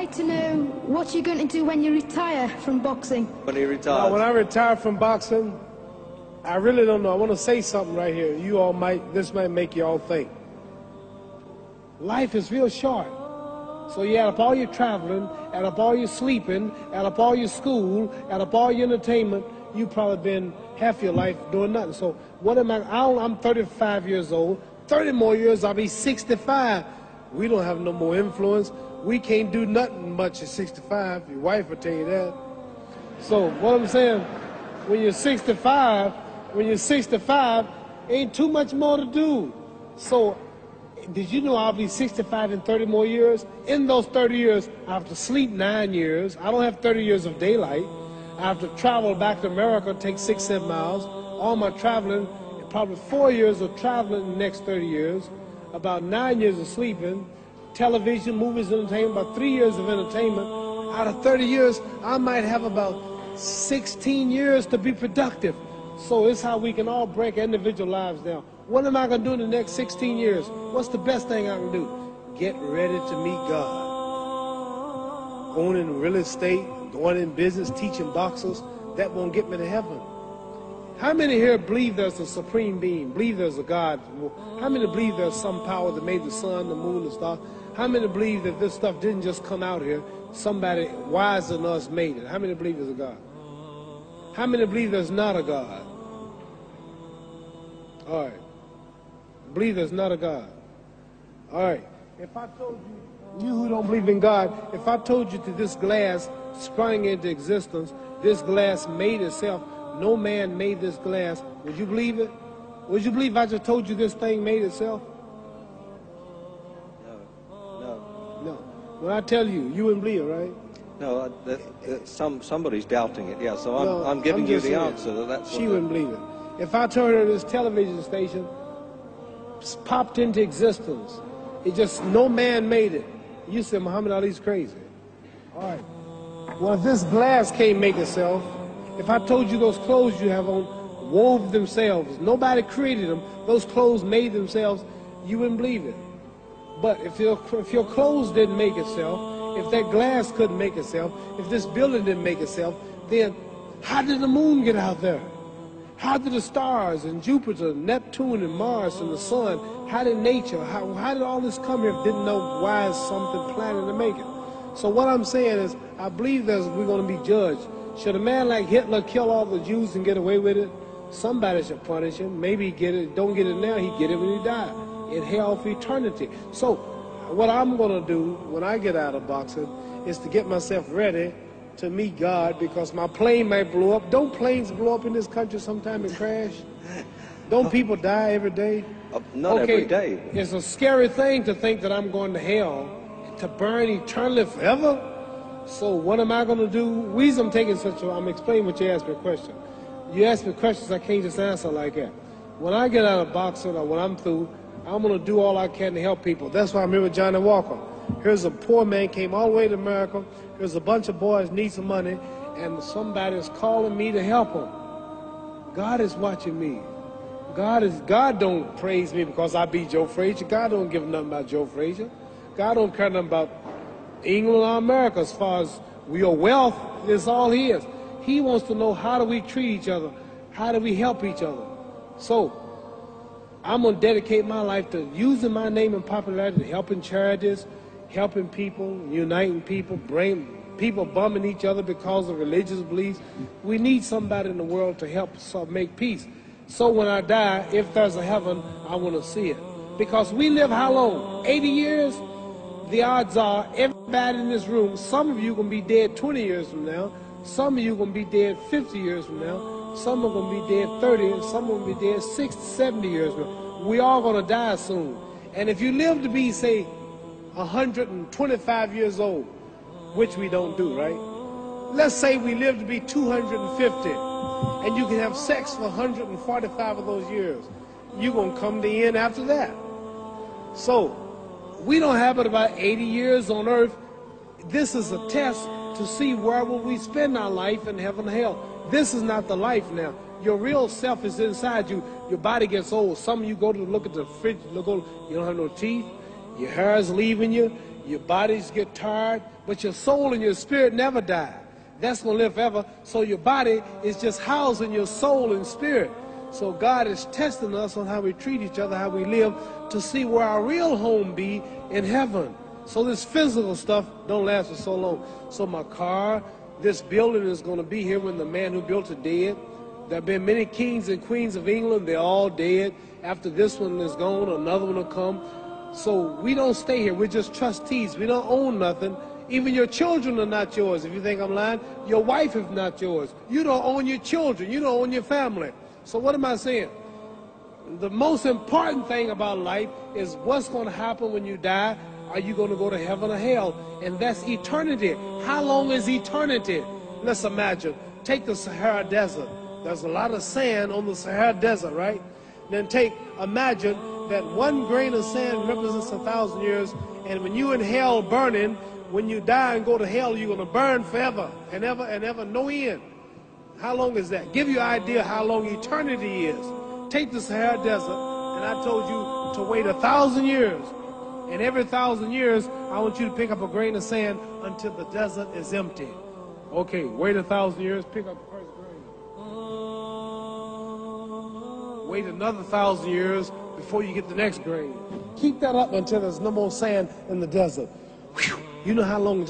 like to know what you're going to do when you retire from boxing. When he retires? When I retire from boxing, I really don't know. I want to say something right here. This might make you all think. Life is real short. So you add up all your traveling, add up all your sleeping, add up all your school, add up all your entertainment, you've probably been half your life doing nothing. So what am I'm 35 years old. 30 more years, I'll be 65. We don't have no more influence. We can't do nothing much at 65. Your wife will tell you that. So what I'm saying, when you're 65, ain't too much more to do. So did you know I'll be 65 in 30 more years? In those 30 years, I have to sleep 9 years. I don't have 30 years of daylight. I have to travel back to America, take 6, 7 miles. All my traveling, probably 4 years of traveling in the next 30 years, about 9 years of sleeping, television, movies, entertainment, about 3 years of entertainment. Out of 30 years, I might have about 16 years to be productive. So it's how we can all break individual lives down. What am I going to do in the next 16 years? What's the best thing I can do? Get ready to meet God. Going in real estate, going in business, teaching boxers, that won't get me to heaven. How many here believe there's a supreme being, believe there's a God? How many believe there's some power that made the sun, the moon, the stars? How many believe that this stuff didn't just come out here? Somebody wiser than us made it. How many believe there's a God? How many believe there's not a God? All right. Believe there's not a God. All right. If I told you who don't believe in God, if I told you that this glass sprang into existence, this glass made itself, no man made this glass, would you believe it? Would you believe I just told you this thing made itself? No. When I tell you, you wouldn't believe it, right? No, somebody's doubting it, yeah, so I'm giving you the answer. That's she wouldn't believe it. If I told her this television station popped into existence, it just, no man made it, you said Muhammad Ali's crazy. All right. Well, if this glass can't make itself, if I told you those clothes you have on wove themselves, nobody created them, those clothes made themselves, you wouldn't believe it. But if your clothes didn't make itself, if that glass couldn't make itself, if this building didn't make itself, then how did the moon get out there? How did the stars and Jupiter, Neptune and Mars and the sun, how did nature, how did all this come here if didn't know why is something planning to make it? So what I'm saying is, I believe we're going to be judged. Should a man like Hitler kill all the Jews and get away with it? Somebody should punish him. Maybe he get it, don't get it now, he get it when he died. In hell for eternity. So what I'm going to do when I get out of boxing is to get myself ready to meet God, because my plane might blow up. Don't planes blow up in this country sometime and crash? Don't people die every day? Not every day. It's a scary thing to think that I'm going to hell to burn eternally forever. So what am I going to do? The reason I'm explaining what you asked me a question. You ask me questions I can't just answer like that. When I get out of boxing or when I'm through, I'm going to do all I can to help people. That's why I'm here with Johnny Walker. Here's a poor man, came all the way to America. Here's a bunch of boys need some money, and somebody is calling me to help them. God is watching me. God don't praise me because I beat Joe Frazier. God don't give nothing about Joe Frazier. God don't care nothing about England or America as far as your wealth is all his. He wants to know, how do we treat each other? How do we help each other? So I'm going to dedicate my life to using my name and popularity, helping charities, helping people, uniting people, people bumming each other because of religious beliefs. We need somebody in the world to help make peace. So when I die, if there's a heaven, I want to see it. Because we live how long? 80 years? The odds are everybody in this room, some of you are going to be dead 20 years from now, some of you are going to be dead 50 years from now, some are going to be dead 30, and some are going to be dead 60, 70 years from now. We all going to die soon. And if you live to be, say, 125 years old, which we don't do, right? Let's say we live to be 250, and you can have sex for 145 of those years. You're going to come to the end after that. So we don't have but about 80 years on earth. This is a test to see where will we spend our life in heaven and hell. This is not the life now. Your real self is inside you. Your body gets old. Some of you go to look at the fridge, you don't have no teeth. Your hair is leaving you. Your bodies get tired, but your soul and your spirit never die. That's going to live forever. So your body is just housing your soul and spirit. So God is testing us on how we treat each other, how we live, to see where our real home be in heaven. So this physical stuff don't last for so long. So my car, this building is going to be here when the man who built it dead. There have been many kings and queens of England. They're all dead. After this one is gone, another one will come. So we don't stay here. We're just trustees. We don't own nothing. Even your children are not yours. If you think I'm lying, your wife is not yours. You don't own your children. You don't own your family. So what am I saying? The most important thing about life is what's going to happen when you die. Are you going to go to heaven or hell? And that's eternity. How long is eternity? Let's imagine. Take the Sahara Desert. There's a lot of sand on the Sahara Desert, right? Then imagine that one grain of sand represents 1,000 years, and when you're in hell burning, when you die and go to hell, you're going to burn forever and ever and ever, no end. How long is that? Give you an idea how long eternity is. Take the Sahara Desert, and I told you to wait 1,000 years. And every 1,000 years, I want you to pick up a grain of sand until the desert is empty. Okay, wait 1,000 years, pick up the first grain. Wait another 1,000 years before you get the next grain. Keep that up until there's no more sand in the desert. Whew. You know how long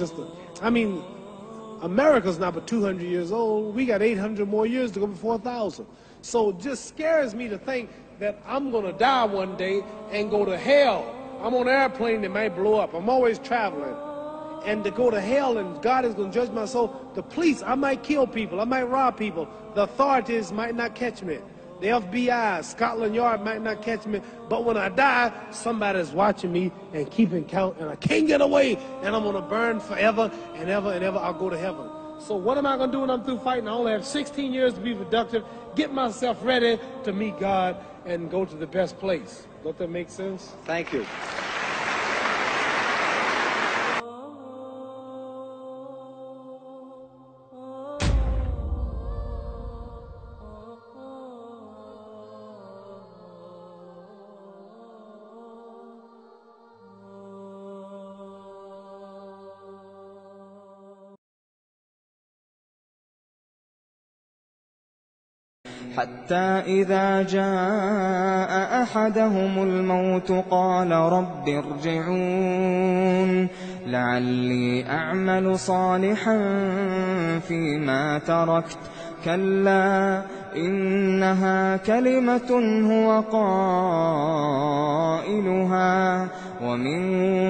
America's not but 200 years old. We got 800 more years to go before 1,000. So it just scares me to think that I'm going to die one day and go to hell. I'm on an airplane that might blow up. I'm always traveling. And to go to hell and God is going to judge my soul. The police, I might kill people. I might rob people. The authorities might not catch me. The FBI, Scotland Yard might not catch me. But when I die, somebody's watching me and keeping count. And I can't get away. And I'm going to burn forever and ever and ever. I'll go to heaven. So what am I going to do when I'm through fighting? I only have 16 years to be productive. Get myself ready to meet God and go to the best place. Don't that make sense? Thank you. حتى إذا جاء أحدهم الموت قال رب ارجعون لعلي أعمل صالحا فيما تركت كلا إنها كلمة هو قائلها ومن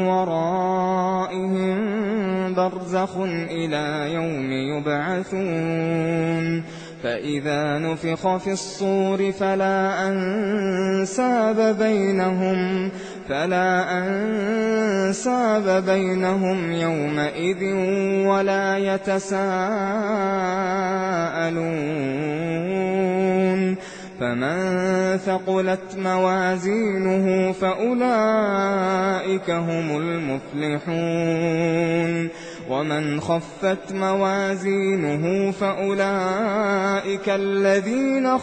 ورائهم برزخ إلى يوم يبعثون فإذا نفخ في الصور فلا أنساب بينهم يومئذ ولا يتساءلون فمن ثقلت موازينه فأولئك هم المفلحون ومن خفت موازينه فأولئك الذين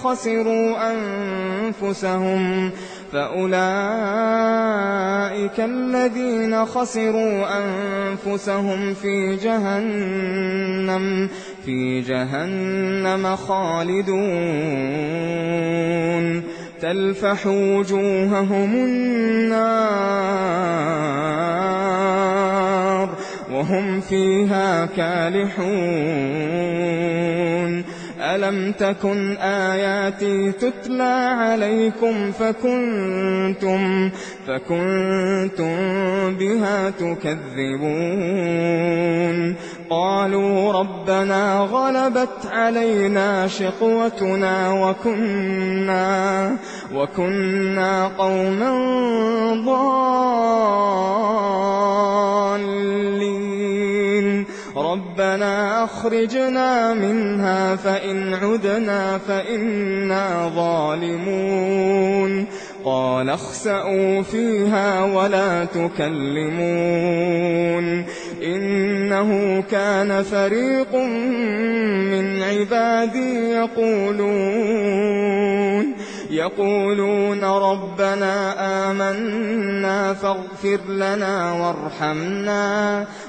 خسروا أنفسهم في جهنم خالدون تلفح وجوههم النار وهم فيها كالحون ألم تكن آياتي تتلى عليكم فكنتم بها تكذبون قالوا ربنا غلبت علينا شقوتنا وكنا قوما ضالين ربنا أخرجنا منها فإن عدنا فإنا ظالمون قال اخسئوا فيها ولا تكلمون إنه كان فريق من عبادي يقولون ربنا آمنا فاغفر لنا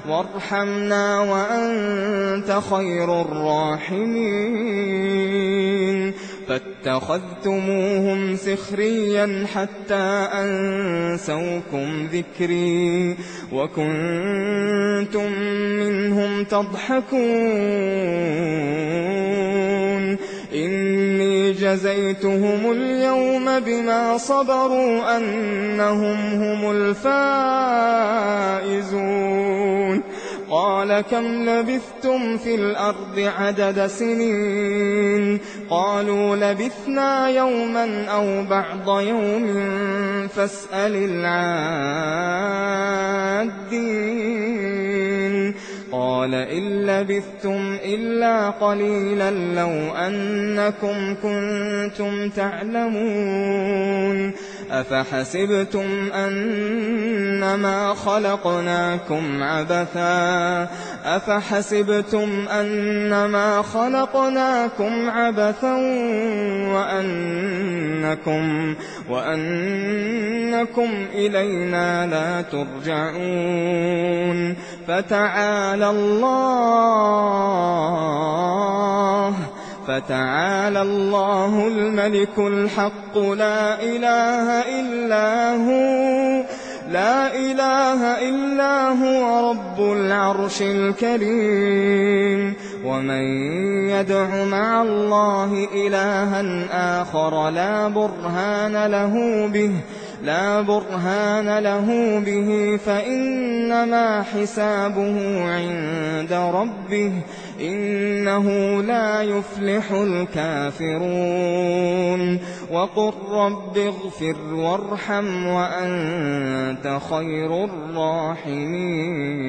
وارحمنا وأنت خير الراحمين فاتخذتموهم سخريا حتى أنسوكم ذكري وكنتم منهم تضحكون إني جزيتهم اليوم بما صبروا أنهم هم الفائزون قال كم لبثتم في الأرض عدد سنين قالوا لبثنا يوما أو بعض يوم فاسأل العادين قال إن لبثتم إلا قليلا لو أنكم كنتم تعلمون أفحسبتم أنما خلقناكم عبثا وأنكم إلينا لا ترجعون فتعالى الله الملك الحق لا إله إلا هو رب العرش الكريم ومن يدع مع الله إلها آخر لا برهان له به فإنما حسابه عند ربه إنه لا يفلح الكافرون وقل رب اغفر وارحم وأنت خير الراحمين